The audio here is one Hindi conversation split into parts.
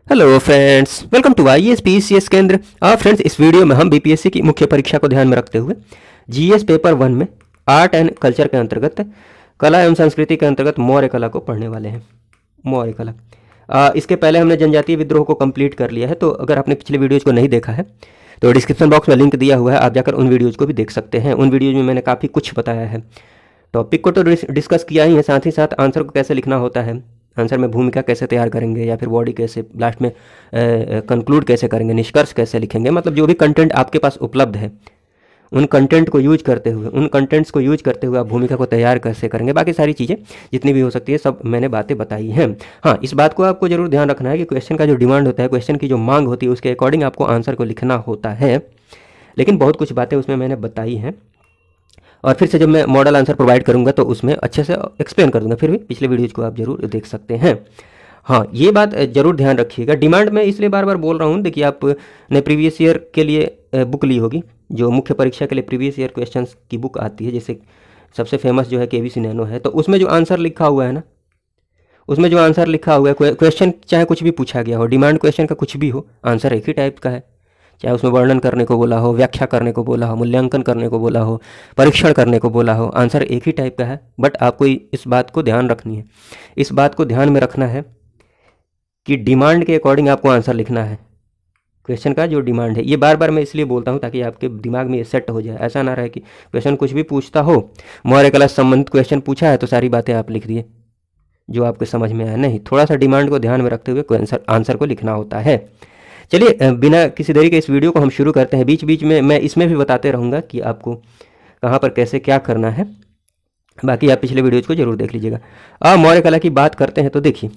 Hello friends, welcome to IAS PCS Kendra. Friends, इस वीडियो में हम बीपीएससी की मुख्य परीक्षा को ध्यान में रखते हुए जीएस पेपर 1 में आर्ट एंड कल्चर के अंतर्गत कला एवं संस्कृति के अंतर्गत मौर्य कला को पढ़ने वाले हैं। मौर्य कला, इसके पहले हमने जनजातीय विद्रोह को कंप्लीट कर लिया है। तो अगर आपने पिछले वीडियोज़ को नहीं देखा है तो डिस्क्रिप्शन बॉक्स में लिंक दिया हुआ है, आप जाकर उन वीडियोज़ को भी देख सकते हैं। उन वीडियोज़ में मैंने काफ़ी कुछ बताया है। टॉपिक को तो डिस्कस किया ही है, साथ ही साथ आंसर को कैसे लिखना होता है, आंसर में भूमिका कैसे तैयार करेंगे या फिर बॉडी कैसे, लास्ट में कंक्लूड कैसे करेंगे, निष्कर्ष कैसे लिखेंगे, मतलब जो भी कंटेंट आपके पास उपलब्ध है उन कंटेंट्स को यूज करते हुए आप भूमिका को तैयार कैसे करेंगे, बाकी सारी चीज़ें जितनी भी हो सकती है सब मैंने बातें बताई हैं। हाँ, इस बात को आपको जरूर ध्यान रखना है कि क्वेश्चन का जो डिमांड होता है, क्वेश्चन की जो मांग होती है, उसके अकॉर्डिंग आपको आंसर को लिखना होता है। लेकिन बहुत कुछ बातें उसमें मैंने बताई हैं और फिर से जब मैं मॉडल आंसर प्रोवाइड करूंगा तो उसमें अच्छे से एक्सप्लेन कर दूंगा। फिर भी पिछले वीडियोज़ को आप जरूर देख सकते हैं। हाँ, ये बात जरूर ध्यान रखिएगा। डिमांड में इसलिए बार बार बोल रहा हूँ, देखिए आपने प्रीवियस ईयर के लिए बुक ली होगी, जो मुख्य परीक्षा के लिए प्रीवियस ईयर क्वेश्चंस की बुक आती है, जैसे सबसे फेमस जो है केवीसी नैनो है। तो उसमें जो आंसर लिखा हुआ है ना, उसमें जो आंसर लिखा हुआ है, क्वेश्चन चाहे कुछ भी पूछा गया हो, डिमांड क्वेश्चन का कुछ भी हो, आंसर एक ही टाइप का है। चाहे उसमें वर्णन करने को बोला हो, व्याख्या करने को बोला हो, मूल्यांकन करने को बोला हो, परीक्षण करने को बोला हो, आंसर एक ही टाइप का है। बट आपको इस बात को ध्यान रखनी है, इस बात को ध्यान में रखना है कि डिमांड के अकॉर्डिंग आपको आंसर लिखना है। क्वेश्चन का जो डिमांड है, ये बार बार मैं इसलिए बोलता हूँ ताकि आपके दिमाग में ये सेट हो जाए। ऐसा ना रहे कि क्वेश्चन कुछ भी पूछता हो, मौर्य कला से संबंधित क्वेश्चन पूछा है तो सारी बातें आप लिख दिए जो आपके समझ में आया। नहीं, थोड़ा सा डिमांड को ध्यान में रखते हुए आंसर को लिखना होता है। चलिए, बिना किसी देरी के इस वीडियो को हम शुरू करते हैं। बीच बीच में मैं इसमें भी बताते रहूँगा कि आपको कहाँ पर कैसे क्या करना है। बाकी आप पिछले वीडियोज़ को जरूर देख लीजिएगा। मौर्य कला की बात करते हैं तो देखिए,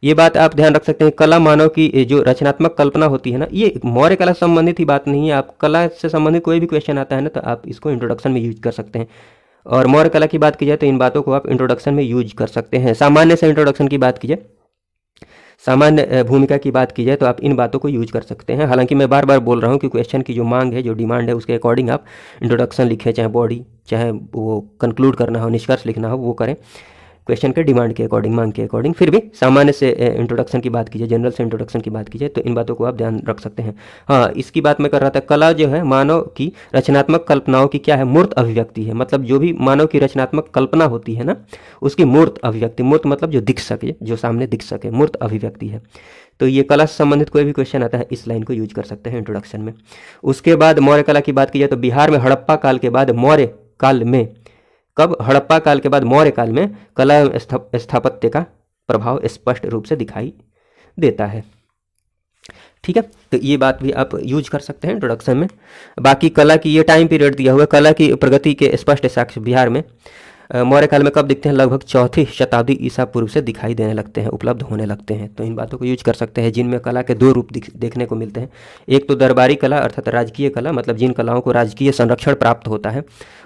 ये बात आप ध्यान रख सकते हैं, कला मानव की जो रचनात्मक कल्पना होती है ना, ये मौर्य कला से संबंधित ही बात नहीं है। आप कला से संबंधित कोई भी क्वेश्चन आता है ना, तो आप इसको इंट्रोडक्शन में यूज कर सकते हैं। और मौर्य कला की बात की जाए तो इन बातों को आप इंट्रोडक्शन में यूज कर सकते हैं। सामान्य से इंट्रोडक्शन की बात की जाए, सामान्य भूमिका की बात की जाए तो आप इन बातों को यूज कर सकते हैं। हालांकि मैं बार बार बोल रहा हूँ कि क्वेश्चन की जो मांग है, जो डिमांड है, उसके अकॉर्डिंग आप इंट्रोडक्शन लिखें, चाहे बॉडी, चाहे वो कंक्लूड करना हो, निष्कर्ष लिखना हो, वो करें क्वेश्चन के डिमांड के अकॉर्डिंग, मांग के अकॉर्डिंग। फिर भी सामान्य से इंट्रोडक्शन की बात कीजिए, जनरल से इंट्रोडक्शन की बात कीजिए, तो इन बातों को आप ध्यान रख सकते हैं। हाँ, इसकी बात मैं कर रहा था, कला जो है मानव की रचनात्मक कल्पनाओं की क्या है, मूर्त अभिव्यक्ति है। मतलब जो भी मानव की रचनात्मक कल्पना होती है ना, उसकी मूर्त अभिव्यक्ति, मूर्त मतलब जो दिख सके, जो सामने दिख सके, मूर्त अभिव्यक्ति है। तो ये कला से संबंधित कोई भी क्वेश्चन आता है, इस लाइन को यूज कर सकते हैं इंट्रोडक्शन में। उसके बाद मौर्य कला की बात की जाए तो बिहार में हड़प्पा काल के बाद मौर्य काल में, कब, हड़प्पा काल के बाद मौर्य काल में कला स्थापत्य का प्रभाव स्पष्ट रूप से दिखाई देता है। ठीक है, तो ये बात भी आप यूज कर सकते हैं इंट्रोडक्शन में। बाकी कला की ये टाइम पीरियड दिया हुआ है, कला की प्रगति के स्पष्ट साक्ष्य बिहार में मौर्य काल में कब दिखते हैं, लगभग 4वीं शताब्दी ईसा पूर्व से दिखाई देने लगते हैं, उपलब्ध होने लगते हैं। तो इन बातों को यूज कर सकते हैं, जिनमें कला के दो रूप देखने को मिलते हैं। एक तो दरबारी कला अर्थात राजकीय कला, मतलब जिन कलाओं को राजकीय संरक्षण प्राप्त होता है,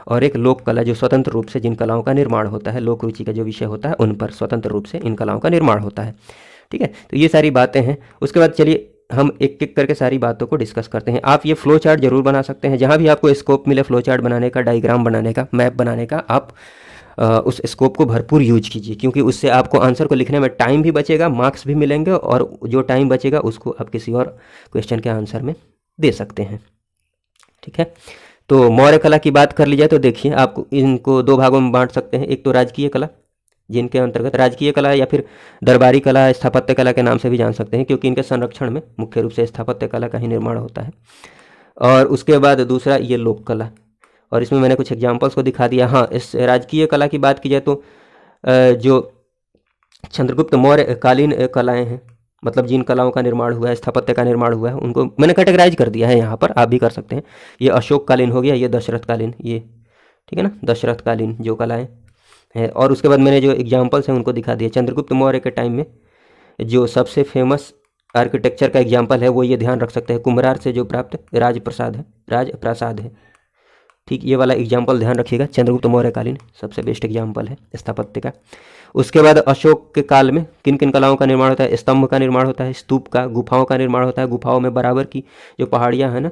और एक लोक कला जो स्वतंत्र रूप से जिन कलाओं का निर्माण होता है, लोक रुचि का जो विषय होता है उन पर स्वतंत्र रूप से इन कलाओं का निर्माण होता है। ठीक है, तो ये सारी बातें हैं। उसके बाद चलिए हम एक एक करके सारी बातों को डिस्कस करते हैं। आप ये फ्लो चार्ट जरूर बना सकते हैं, जहाँ भी आपको स्कोप मिले फ्लो चार्ट बनाने का, डायग्राम बनाने का, मैप बनाने का, आप उस स्कोप को भरपूर यूज कीजिए, क्योंकि उससे आपको आंसर को लिखने में टाइम भी बचेगा, मार्क्स भी मिलेंगे, और जो टाइम बचेगा उसको आप किसी और क्वेश्चन के आंसर में दे सकते हैं। ठीक है, तो मौर्य कला की बात कर ली जाए तो देखिए, आपको इनको दो भागों में बांट सकते हैं। एक तो राजकीय कला, जिनके अंतर्गत राजकीय कला या फिर दरबारी कला, स्थापत्य कला के नाम से भी जान सकते हैं, क्योंकि इनके संरक्षण में मुख्य रूप से स्थापत्य कला का ही निर्माण होता है। और उसके बाद दूसरा ये लोक कला, और इसमें मैंने कुछ एग्जाम्पल्स को दिखा दिया। हाँ, इस राजकीय कला की बात की जाए तो जो चंद्रगुप्त मौर्य कालीन कलाएं हैं, मतलब जिन कलाओं का निर्माण हुआ है, स्थापत्य का निर्माण हुआ है, उनको मैंने कैटेगराइज कर दिया है यहाँ पर, आप भी कर सकते हैं। ये अशोक कालीन हो गया, ये दशरथ कालीन, ये ठीक है ना, दशरथ कालीन जो कलाएं हैं। और उसके बाद मैंने जो एग्जाम्पल्स हैं उनको दिखा दिया। चंद्रगुप्त मौर्य के टाइम में जो सबसे फेमस आर्किटेक्चर का एग्जाम्पल है वो ये ध्यान रख सकते हैं, कुम्हरार से जो प्राप्त राजप्रासाद है। ठीक, ये वाला एग्जाम्पल ध्यान रखिएगा, चंद्रगुप्त मौर्य कालीन सबसे बेस्ट एग्जाम्पल है स्थापत्य का। उसके बाद अशोक के काल में किन किन कलाओं का निर्माण होता है, स्तंभ का निर्माण होता है, स्तूप का, गुफाओं का निर्माण होता है। गुफाओं में बराबर की जो पहाड़ियाँ हैं ना,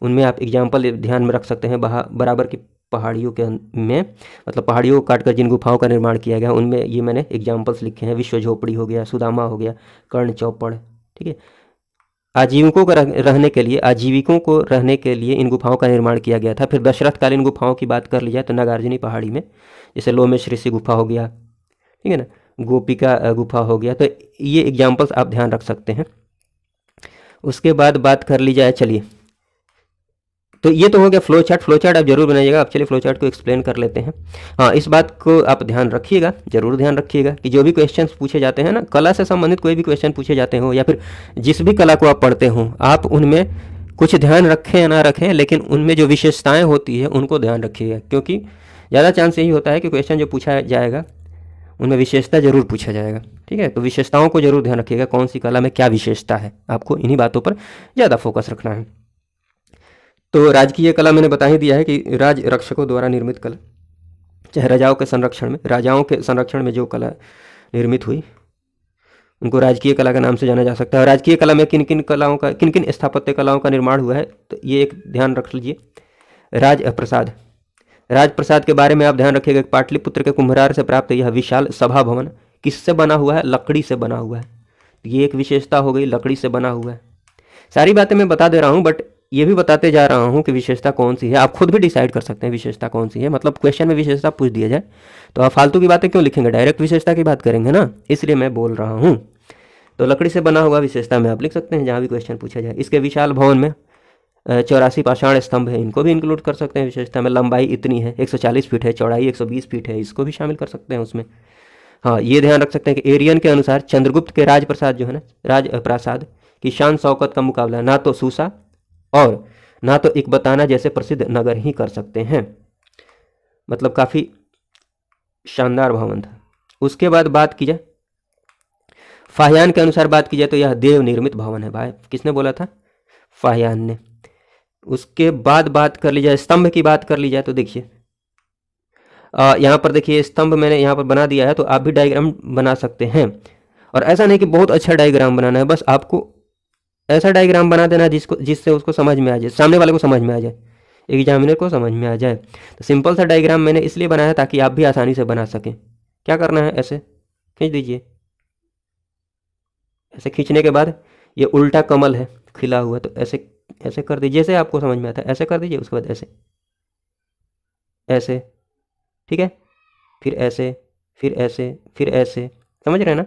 उनमें आप एग्जाम्पल ध्यान में रख सकते हैं। बराबर की पहाड़ियों के में, मतलब पहाड़ियों को काटकर जिन गुफाओं का निर्माण किया गया, उनमें ये मैंने एग्जाम्पल्स लिखे हैं। विश्व झोपड़ी हो गया, सुदामा हो गया, कर्ण चौपड़, ठीक है, आजीविकों को रहने के लिए इन गुफाओं का निर्माण किया गया था। फिर दशरथकालीन गुफाओं की बात कर ली जाए तो नागार्जुनी पहाड़ी में जैसे लोमेश ऋषि गुफा हो गया, ठीक है ना, गोपिका गुफा हो गया, तो ये एग्जाम्पल्स आप ध्यान रख सकते हैं। उसके बाद बात कर ली जाए, चलिए, तो ये तो हो गया फ्लो चार्ट। फ्लो चार्ट आप जरूर बनाइएगा। आप चलिए फ्लो चार्ट को एक्सप्लेन कर लेते हैं। हाँ, इस बात को आप ध्यान रखिएगा, जरूर ध्यान रखिएगा कि जो भी क्वेश्चंस पूछे जाते हैं ना, कला से संबंधित कोई भी क्वेश्चन पूछे जाते हो या फिर जिस भी कला को आप पढ़ते हो, आप उनमें कुछ ध्यान रखें या ना रखें, लेकिन उनमें जो विशेषताएँ होती है उनको ध्यान रखिएगा, क्योंकि ज़्यादा चांस यही होता है कि क्वेश्चन जो पूछा जाएगा उनमें विशेषता जरूर पूछा जाएगा। ठीक है, तो विशेषताओं को जरूर ध्यान रखिएगा, कौन सी कला में क्या विशेषता है, आपको इन्हीं बातों पर ज़्यादा फोकस रखना है। तो राजकीय कला मैंने बता ही दिया है कि राज रक्षकों द्वारा निर्मित कला, चाहे राजाओं के संरक्षण में जो कला निर्मित हुई उनको राजकीय कला के नाम से जाना जा सकता है। और राजकीय कला में किन किन स्थापत्य कलाओं का निर्माण हुआ है, तो ये एक ध्यान रख लीजिए। राजप्रसाद के बारे में आप ध्यान रखिएगा। पाटलिपुत्र के कुम्भरार से प्राप्त यह विशाल सभा भवन किससे बना हुआ है? लकड़ी से बना हुआ है। ये एक विशेषता हो गई, लकड़ी से बना हुआ है। सारी बातें मैं बता दे रहा हूँ, बट ये भी बताते जा रहा हूँ कि विशेषता कौन सी है। आप खुद भी डिसाइड कर सकते हैं विशेषता कौन सी है। मतलब क्वेश्चन में विशेषता पूछ दिया जाए तो आप फालतू की बातें क्यों लिखेंगे, डायरेक्ट विशेषता की बात करेंगे ना, इसलिए मैं बोल रहा हूँ। तो लकड़ी से बना हुआ विशेषता में आप लिख सकते हैं जहाँ भी क्वेश्चन पूछा जाए। इसके विशाल भवन में 84 पाषाण स्तंभ है, इनको भी इंक्लूड कर सकते हैं विशेषता में। लंबाई इतनी है, 140 फीट है, चौड़ाई 120 फीट है, इसको भी शामिल कर सकते हैं उसमें। हाँ, ये ध्यान रख सकते हैं कि एरियन के अनुसार चंद्रगुप्त के राजप्रसाद जो है ना, राजप्रासाद की शान शौकत का मुकाबला ना तो सूसा और ना तो इकबताना जैसे प्रसिद्ध नगर ही कर सकते हैं। मतलब काफ़ी शानदार भवन था। उसके बाद बात की जाए फाहियान के अनुसार बात की जाए तो यह देव निर्मित भवन है। भाई किसने बोला था? फाहियान ने। उसके बाद बात कर ली जाए स्तंभ की, बात कर ली जाए तो देखिए यहाँ पर देखिए स्तंभ मैंने यहाँ पर बना दिया है, तो आप भी डायग्राम बना सकते हैं। और ऐसा नहीं कि बहुत अच्छा डायग्राम बनाना है, बस आपको ऐसा डायग्राम बना देना जिससे उसको समझ में आ जाए, सामने वाले को समझ में आ जाए, एग्जामिनर को समझ में आ जाए। तो सिंपल सा डायग्राम मैंने इसलिए बनाया ताकि आप भी आसानी से बना सकें। क्या करना है, ऐसे खींच दीजिए। ऐसे खींचने के बाद ये उल्टा कमल है खिला हुआ, तो ऐसे ऐसे कर दीजिए, जैसे आपको समझ में आता है ऐसे कर दीजिए। उसके बाद ऐसे ऐसे, ठीक है, फिर ऐसे, फिर ऐसे, फिर ऐसे, समझ रहे हैं ना?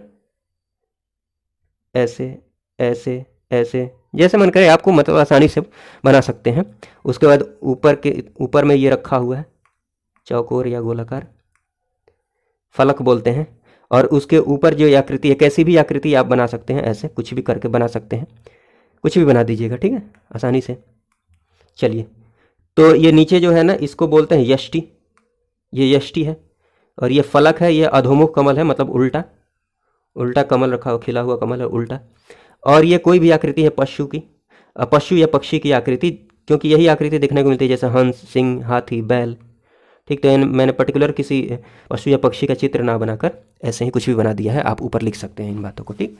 ऐसे ऐसे ऐसे, जैसे मन करे आपको, मतलब आसानी से बना सकते हैं। उसके बाद ऊपर में ये रखा हुआ है चौकोर या गोलाकार, फलक बोलते हैं। और उसके ऊपर जो आकृति है, कैसी भी आकृति आप बना सकते हैं, ऐसे कुछ भी करके बना सकते हैं, कुछ भी बना दीजिएगा, ठीक है, आसानी से। चलिए, तो ये नीचे जो है ना, इसको बोलते हैं यष्टि, ये यष्टि है। और ये फलक है, ये अधोमुख कमल है, मतलब उल्टा उल्टा कमल रखा हुआ, खिला हुआ कमल है उल्टा। और ये कोई भी आकृति है पशु की, पशु या पक्षी की आकृति, क्योंकि यही आकृति देखने को मिलती है, जैसे हंस, सिंह, हाथी, बैल। ठीक, तो मैंने पर्टिकुलर किसी पशु या पक्षी का चित्र ना बनाकर ऐसे ही कुछ भी बना दिया है, आप ऊपर लिख सकते हैं इन बातों को। ठीक,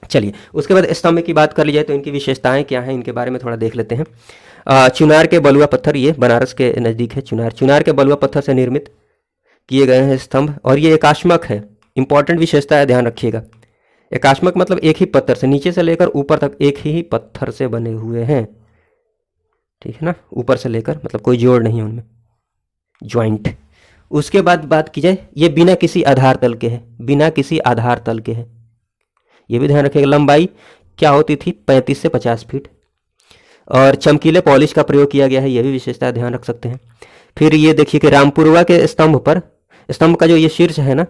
चलिए, उसके बाद स्तंभ की बात कर ली जाए तो इनकी विशेषताएं क्या हैं, इनके बारे में थोड़ा देख लेते हैं। चुनार के बलुआ पत्थर, ये बनारस के नज़दीक है चुनार के बलुआ पत्थर से निर्मित किए गए हैं स्तंभ। और ये एकाश्मक है, इंपॉर्टेंट विशेषता है, ध्यान रखिएगा। एकाश्मक मतलब एक ही पत्थर से, नीचे से लेकर ऊपर तक एक ही पत्थर से बने हुए हैं, ठीक है ना, ऊपर से लेकर, मतलब कोई जोड़ नहीं है उनमें, ज्वाइंट। उसके बाद बात की जाए, ये बिना किसी आधार तल के है, बिना किसी आधार तल के है, ये भी ध्यान रखिएगा। लंबाई क्या होती थी? 35 से 50 फीट। और चमकीले पॉलिश का प्रयोग किया गया है, यह भी विशेषता ध्यान रख सकते हैं। फिर ये देखिए कि रामपुरवा के स्तंभ का जो ये शीर्ष है ना,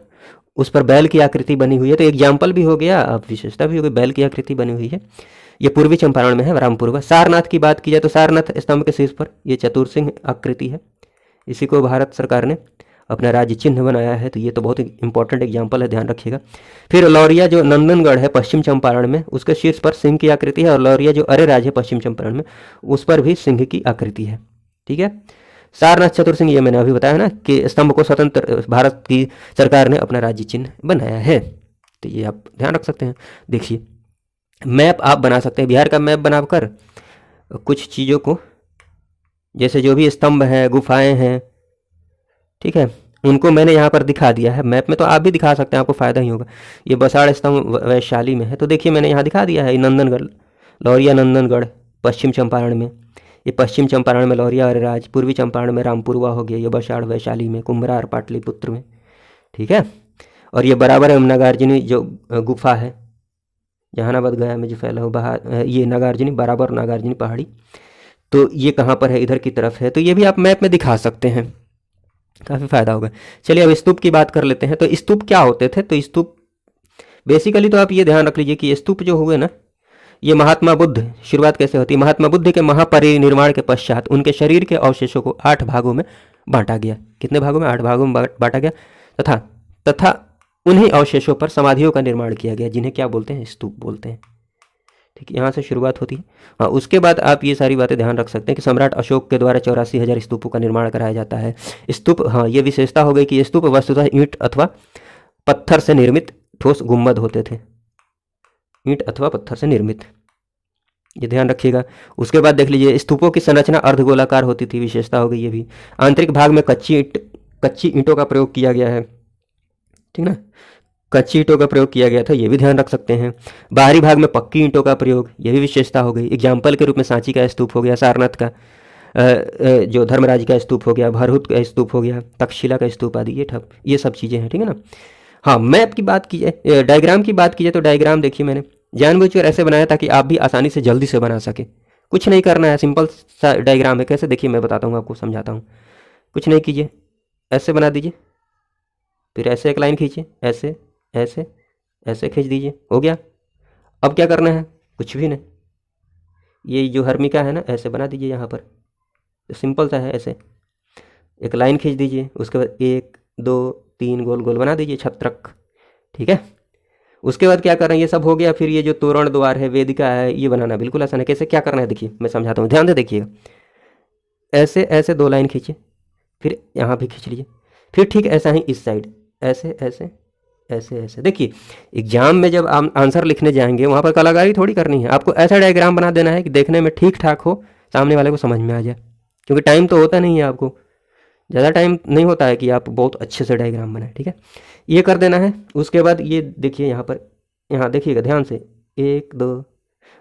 उस पर बैल की आकृति बनी हुई है, तो एग्जाम्पल भी हो गया, अब विशेषता भी हो गई, बैल की आकृति बनी हुई है। ये पूर्वी चंपारण में है रामपुरवा। सारनाथ की बात की जाए तो सारनाथ स्तंभ के शीर्ष पर ये चतुर्सिंह आकृति है, इसी को भारत सरकार ने अपना राज्य चिन्ह बनाया है, तो ये तो बहुत ही इंपॉर्टेंट एग्जाम्पल है, ध्यान रखिएगा। फिर लौरिया जो नंदनगढ़ है पश्चिम चंपारण में, उसके शीर्ष पर सिंह की आकृति है। और लौरिया जो अरेराज है पश्चिम चंपारण में, उस पर भी सिंह की आकृति है, ठीक है। सारनाथ चतुर्सिंह, ये मैंने अभी बताया ना कि स्तंभ को स्वतंत्र भारत की सरकार ने अपना राज्य चिन्ह बनाया है, तो ये आप ध्यान रख सकते हैं। देखिए, मैप आप बना सकते हैं, बिहार का मैप बनाकर कुछ चीज़ों को, जैसे जो भी स्तंभ हैं, गुफाएं हैं, ठीक है, उनको मैंने यहाँ पर दिखा दिया है मैप में, तो आप भी दिखा सकते हैं, आपको फ़ायदा ही होगा। ये बसाड़ स्तंभ वैशाली में है, तो देखिए मैंने यहाँ दिखा दिया है, नंदनगढ़ लौरिया नंदनगढ़ पश्चिम चंपारण में, ये पश्चिम चंपारण में लौरिया अरेराज, पूर्वी चंपारण में रामपुरवा हो गया, ये बसाड़ वैशाली में, कुम्भरा और पाटलिपुत्र में, ठीक है। और ये बराबर है नागार्जुनी जो गुफा है जहानाबाद गया में जो फैला हुआ ये नागार्जुनी बराबर नागार्जुनी पहाड़ी, तो ये कहाँ पर है, इधर की तरफ है। तो ये भी आप मैप में दिखा सकते हैं, काफ़ी फायदा होगा। चलिए अब स्तूप की बात कर लेते हैं। तो स्तूप क्या होते थे, तो स्तूप बेसिकली तो आप ये ध्यान रख लीजिए कि स्तूप जो हुए ना, ये महात्मा बुद्ध, शुरुआत कैसे होती है, महात्मा बुद्ध के महापरिनिर्वाण के पश्चात उनके शरीर के अवशेषों को 8 भागों में बांटा गया। कितने भागों में, 8 भागों में बांटा गया, तथा उन्हीं अवशेषों पर समाधियों का निर्माण किया गया, जिन्हें क्या बोलते हैं, स्तूप बोलते हैं। ठीक है, यहाँ से शुरुआत होती है। हाँ, उसके बाद आप ये सारी बातें ध्यान रख सकते हैं कि सम्राट अशोक के द्वारा 84,000 स्तूपों का निर्माण कराया जाता है। स्तूप, हाँ, ये विशेषता हो गई कि ये स्तूप वस्तुतः ईंट अथवा पत्थर से निर्मित ठोस गुम्बद होते थे, ईंट अथवा पत्थर से निर्मित, ये ध्यान रखिएगा। उसके बाद देख लीजिए स्तूपों की संरचना अर्धगोलाकार होती थी, विशेषता हो गई ये भी। आंतरिक भाग में कच्ची ईंटों का प्रयोग किया गया है, ठीक ना, कच्ची ईंटों का प्रयोग किया गया था, ये भी ध्यान रख सकते हैं। बाहरी भाग में पक्की ईंटों का प्रयोग, ये भी विशेषता हो गई। एग्जाम्पल के रूप में सांची का स्तूप हो गया, सारनाथ का जो धर्मराज का स्तूप हो गया, भरहुत का स्तूप हो गया, तक्षशिला का स्तूप आदि, ये सब चीज़ें हैं, ठीक है ना। हाँ, मैप की बात की जाए, डायग्राम की बात की जाए, तो डायग्राम देखिए मैंने जानबूझकर ऐसे बनाया ताकि आप भी आसानी से जल्दी से बना सके। कुछ नहीं करना है, सिंपल सा डायग्राम है। कैसे, देखिए मैं बताता हूँ आपको, समझाता हूँ। कुछ नहीं कीजिए, ऐसे बना दीजिए, फिर ऐसे एक लाइन खींचिए, ऐसे ऐसे ऐसे खींच दीजिए, हो गया। अब क्या करना है, कुछ भी नहीं, ये जो हर्मिका है ना, ऐसे बना दीजिए यहाँ पर, सिंपल सा है। ऐसे एक लाइन खींच दीजिए, उसके बाद 1 2 3 गोल गोल बना दीजिए, छत्रक, ठीक है। उसके बाद क्या करना है, ये सब हो गया। फिर ये जो तोरण द्वार है, वेदिका है, ये बनाना बिल्कुल आसान है। कैसे, क्या करना है, देखिए मैं समझाता हूँ, ध्यान से देखिएगा। ऐसे ऐसे 2 लाइन खींचिए, फिर यहाँ भी खींच लीजिए, फिर ठीक ऐसा ही इस साइड, ऐसे ऐसे ऐसे ऐसे। देखिए एग्जाम में जब आप आंसर लिखने जाएंगे, वहाँ पर कलाकारी थोड़ी करनी है, आपको ऐसा डायग्राम बना देना है कि देखने में ठीक ठाक हो, सामने वाले को समझ में आ जाए। क्योंकि टाइम तो होता नहीं है, आपको ज़्यादा टाइम नहीं होता है कि आप बहुत अच्छे से डायग्राम बनाएं, ठीक है। ये कर देना है। उसके बाद ये देखिए यहाँ पर, यहाँ देखिएगा ध्यान से, 1 2,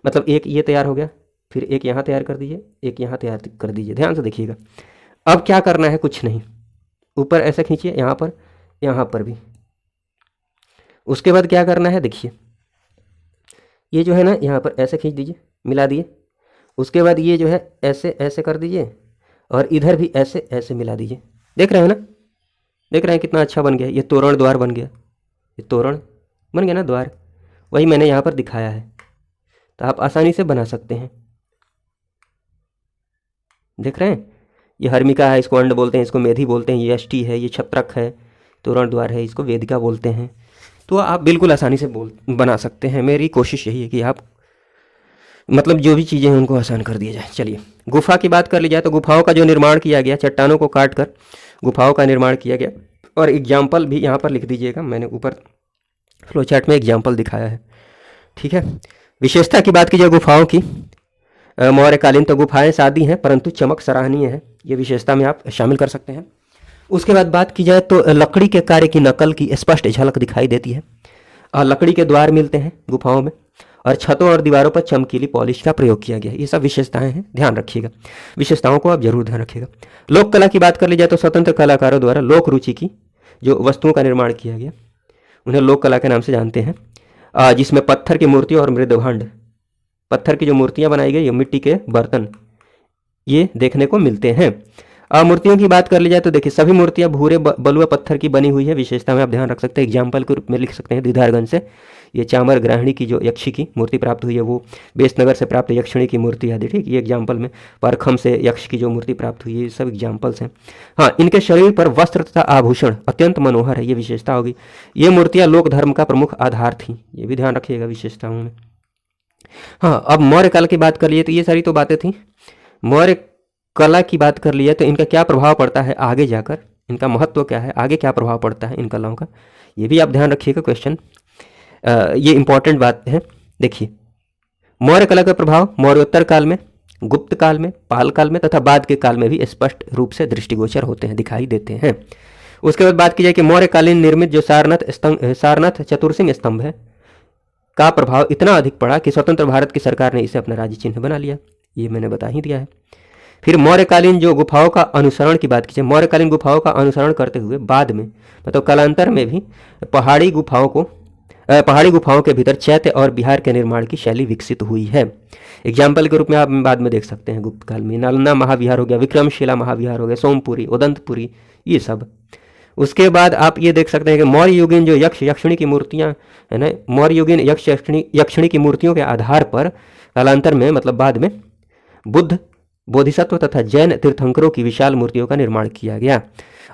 मतलब एक ये तैयार हो गया, फिर एक यहाँ तैयार कर दीजिए, एक यहाँ तैयार कर दीजिए, ध्यान से देखिएगा। अब क्या करना है, कुछ नहीं, ऊपर ऐसे खींचिए, यहाँ पर भी। उसके बाद क्या करना है, देखिए ये जो है ना, यहाँ पर ऐसे खींच दीजिए, मिला दिए। उसके बाद ये जो है ऐसे ऐसे कर दीजिए, और इधर भी ऐसे ऐसे मिला दीजिए। देख रहे हैं ना, देख रहे हैं कितना अच्छा बन गया, ये तोरण द्वार बन गया, ये तोरण बन गया ना द्वार, वही मैंने यहाँ पर दिखाया है, तो आप आसानी से बना सकते हैं। देख रहे हैं, ये हर्मिका है, इसको अंड बोलते हैं, इसको मेधी बोलते हैं, ये अष्टी है, ये छत्रक है, तोरण द्वार है, इसको वेदिका बोलते हैं। तो आप बिल्कुल आसानी से बना सकते हैं। मेरी कोशिश यही है कि आप मतलब जो भी चीज़ें हैं उनको आसान कर दिया जाए। चलिए गुफा की बात कर ली जाए, तो गुफाओं का जो निर्माण किया गया, चट्टानों को काट कर गुफाओं का निर्माण किया गया। और एग्जाम्पल भी यहाँ पर लिख दीजिएगा, मैंने ऊपर फ्लो चार्ट में एग्जाम्पल दिखाया है, ठीक है। विशेषता की बात की जाए गुफाओं की, मौर्यकालीन तो गुफाएं सादी हैं परंतु चमक सराहनीय है, ये विशेषता में आप शामिल कर सकते हैं। उसके बाद बात की जाए तो लकड़ी के कार्य की नकल की स्पष्ट झलक दिखाई देती है, और लकड़ी के द्वार मिलते हैं गुफाओं में, और छतों और दीवारों पर चमकीली पॉलिश का प्रयोग किया गया। ये सब विशेषताएं हैं, ध्यान रखिएगा, विशेषताओं को आप जरूर ध्यान रखिएगा। लोक कला की बात कर ली जाए तो स्वतंत्र कलाकारों द्वारा लोक रुचि की जो वस्तुओं का निर्माण किया गया, उन्हें लोक कला के नाम से जानते हैं, जिसमें पत्थर की मूर्ति और मृदभांड, पत्थर की जो मूर्तियाँ बनाई गई, मिट्टी के बर्तन, ये देखने को मिलते हैं। मूर्तियों की बात कर ली जाए तो देखिए सभी मूर्तियां भूरे बलुआ पत्थर की बनी हुई है, विशेषता में आप ध्यान रख सकते हैं। एग्जाम्पल के रूप में लिख सकते हैं दीदारगंज से ये चामर ग्राहिणी की जो यक्षी की मूर्ति प्राप्त हुई है, वो बेसनगर से प्राप्त यक्षिणी की मूर्ति आदि, ठीक, ये एग्जाम्पल में। परखम से यक्ष की जो मूर्ति प्राप्त हुई है, ये सब एग्जाम्पल्स हैं। हाँ, इनके शरीर पर वस्त्र तथा आभूषण अत्यंत मनोहर है, ये विशेषता होगी। ये मूर्तियाँ लोक धर्म का प्रमुख आधार थी, ये भी ध्यान रखिएगा विशेषताओं में। हाँ, अब मौर्य काल की बात कर लिए तो ये सारी तो बातें थी। मौर्य कला की बात कर लिया तो इनका क्या प्रभाव पड़ता है आगे जाकर, इनका महत्व क्या है, आगे क्या प्रभाव पड़ता है इन कलाओं का, ये भी आप ध्यान रखिएगा। क्वेश्चन ये इंपॉर्टेंट बात है। देखिए मौर्य कला का प्रभाव मौर्योत्तर काल में, गुप्त काल में, पाल काल में तथा बाद के काल में भी स्पष्ट रूप से दृष्टिगोचर होते हैं, दिखाई देते हैं। उसके बाद बात की जाए कि मौर्यकालीन निर्मित जो सारनाथ चतुर्सिंह स्तंभ है, का प्रभाव इतना अधिक पड़ा कि स्वतंत्र भारत की सरकार ने इसे अपना राज्य चिन्ह बना लिया। ये मैंने बता ही दिया है। फिर मौर्यकालीन जो गुफाओं का अनुसरण की बात कीजिए, मौर्यकालीन गुफाओं का अनुसरण करते हुए बाद में मतलब कालांतर में भी पहाड़ी गुफाओं के भीतर चैत्य और बिहार के निर्माण की शैली विकसित हुई है। एग्जाम्पल के रूप में आप बाद में देख सकते हैं गुप्त काल में नालंदा महाविहार हो गया, विक्रमशिला महाविहार हो गया, सोमपुरी, उदंतपुरी, ये सब। उसके बाद आप ये देख सकते हैं कि मौर्य युगीन जो यक्षिणी की मूर्तियाँ है ना, मौर्य युगीन यक्षिणी की मूर्तियों के आधार पर कालांतर में मतलब बाद में बुद्ध, बोधिसत्व तथा जैन तीर्थंकरों की विशाल मूर्तियों का निर्माण किया गया।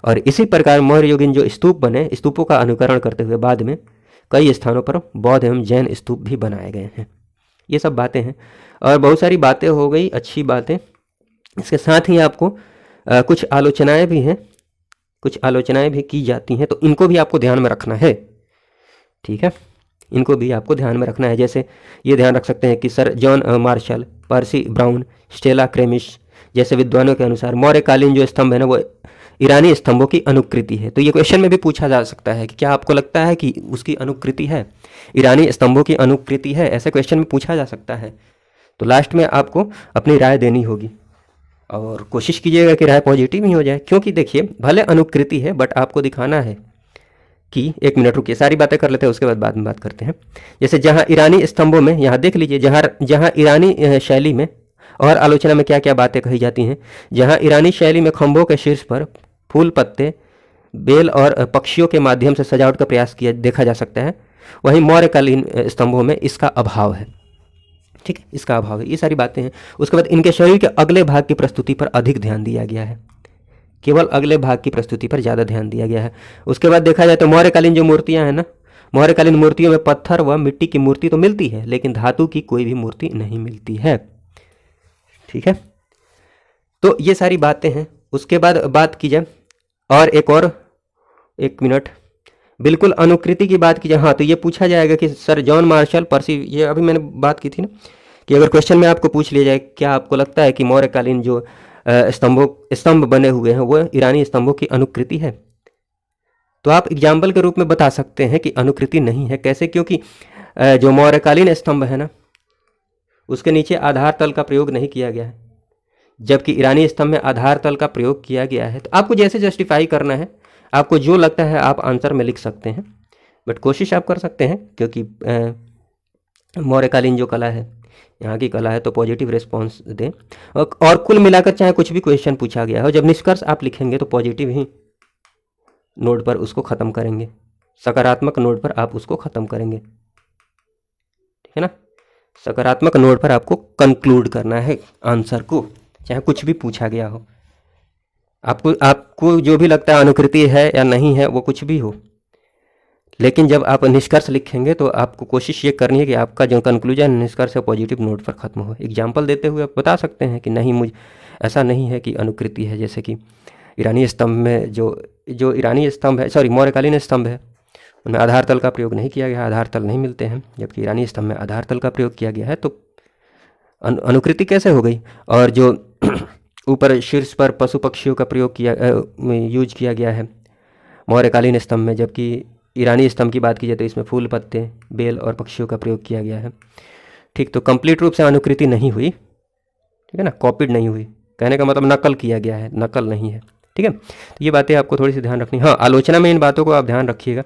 और इसी प्रकार मौर्य युगीन जो स्तूप बने, स्तूपों का अनुकरण करते हुए बाद में कई स्थानों पर बौद्ध एवं जैन स्तूप भी बनाए गए हैं। ये सब बातें हैं और बहुत सारी बातें हो गई, अच्छी बातें। इसके साथ ही आपको कुछ आलोचनाएं भी हैं, कुछ आलोचनाएं भी की जाती हैं, तो इनको भी आपको ध्यान में रखना है। ठीक है, इनको भी आपको ध्यान में रखना है। जैसे ये ध्यान रख सकते हैं कि sir John Marshall, Percy Brown, Stella Kramrisch जैसे विद्वानों के अनुसार मौर्यकालीन जो स्तंभ है ना वो ईरानी स्तंभों की अनुकृति है। तो ये क्वेश्चन में भी पूछा जा सकता है कि क्या आपको लगता है कि उसकी अनुकृति है, ईरानी स्तंभों की अनुकृति है, ऐसे क्वेश्चन में पूछा जा सकता है। तो लास्ट में आपको अपनी राय देनी होगी और कोशिश कीजिएगा कि राय पॉजिटिव ही हो जाए, क्योंकि देखिए भले अनुकृति है बट आपको दिखाना है कि, एक मिनट रुकिए सारी बातें कर लेते हैं उसके बाद में बात करते हैं। जैसे जहाँ ईरानी स्तंभों में, यहाँ देख लीजिए, जहाँ ईरानी शैली में और आलोचना में क्या क्या बातें कही जाती हैं। जहाँ ईरानी शैली में खंभों के शीर्ष पर फूल, पत्ते, बेल और पक्षियों के माध्यम से सजावट का प्रयास किया देखा जा सकता है, वहीं मौर्यकालीन स्तंभों में इसका अभाव है। ठीक है, इसका अभाव है। ये सारी बातें हैं। उसके बाद इनके शरीर के अगले भाग की प्रस्तुति पर अधिक ध्यान दिया गया है, केवल अगले भाग की प्रस्तुति पर ज़्यादा ध्यान दिया गया है। उसके बाद देखा जाए तो मौर्यकालीन जो मूर्तियाँ हैं ना, मौर्यकालीन मूर्तियों में पत्थर व मिट्टी की मूर्ति तो मिलती है लेकिन धातु की कोई भी मूर्ति नहीं मिलती है। ठीक है, तो ये सारी बातें हैं। उसके बाद बात की जाए और एक मिनट, बिल्कुल अनुकृति की बात की जाए, हाँ तो ये पूछा जाएगा कि सर जॉन मार्शल, पर्सी, ये अभी मैंने बात की थी ना कि अगर क्वेश्चन में आपको पूछ लिया जाए क्या आपको लगता है कि मौर्यकालीन जो स्तंभ बने हुए हैं वो ईरानी स्तंभों की अनुकृति है, तो आप एग्जाम्पल के रूप में बता सकते हैं कि अनुकृति नहीं है। कैसे? क्योंकि जो मौर्यकालीन स्तंभ है ना उसके नीचे आधार तल का प्रयोग नहीं किया गया है, जबकि ईरानी स्तंभ में आधार तल का प्रयोग किया गया है। तो आपको जैसे जस्टिफाई करना है, आपको जो लगता है आप आंसर में लिख सकते हैं, बट कोशिश आप कर सकते हैं क्योंकि मौर्यकालीन जो कला है, यहाँ की कला है, तो पॉजिटिव रिस्पॉन्स दें। और कुल मिलाकर चाहे कुछ भी क्वेश्चन पूछा गया हो, जब निष्कर्ष आप लिखेंगे तो पॉजिटिव ही नोट पर उसको ख़त्म करेंगे, सकारात्मक नोट पर आप उसको ख़त्म करेंगे। ठीक है ना, सकारात्मक नोट पर आपको कंक्लूड करना है आंसर को, चाहे कुछ भी पूछा गया हो। आपको जो भी लगता है अनुकृति है या नहीं है, वो कुछ भी हो, लेकिन जब आप निष्कर्ष लिखेंगे तो आपको कोशिश ये करनी है कि आपका जो कंक्लूजन निष्कर्ष है पॉजिटिव नोट पर ख़त्म हो। एग्जाम्पल देते हुए आप बता सकते हैं कि नहीं, मुझे ऐसा नहीं है कि अनुकृति है। जैसे कि ईरानी स्तंभ में जो ईरानी स्तंभ है, सॉरी मौर्यकालीन स्तंभ है, उनमें आधार तल का प्रयोग नहीं किया गया, आधार तल नहीं मिलते हैं, जबकि ईरानी स्तंभ में आधार तल का प्रयोग किया गया है, तो अनुकृति कैसे हो गई। और जो ऊपर शीर्ष पर पशु पक्षियों का प्रयोग यूज किया गया है मौर्यकालीन स्तंभ में, जबकि ईरानी स्तंभ की बात की जाए तो इसमें फूल, पत्ते, बेल और पक्षियों का प्रयोग किया गया है। ठीक, तो कंप्लीट रूप से अनुकृति नहीं हुई, ठीक है ना, कॉपीड नहीं हुई, कहने का मतलब नकल किया गया है, नकल नहीं है। ठीक है, तो ये बातें आपको थोड़ी सी ध्यान रखनी। हाँ, आलोचना में इन बातों को आप ध्यान रखिएगा,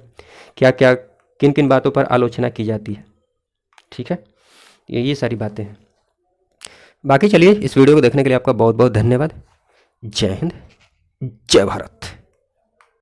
क्या क्या किन किन बातों पर आलोचना की जाती है। ठीक है, ये सारी बातें हैं। बाकी चलिए, इस वीडियो को देखने के लिए आपका बहुत बहुत धन्यवाद। जय हिंद, जय भारत।